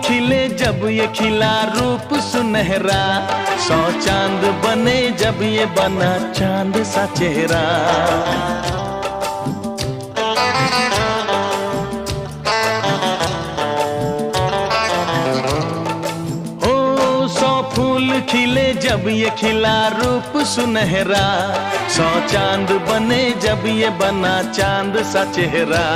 खिले जब ये खिला रूप सुनहरा, 100 चांद बने जब ये बना चांद सा चेहरा। ओ 100 फूल खिले जब ये खिला रूप सुनहरा, 100 चांद बने जब ये बना चांद सा चेहरा।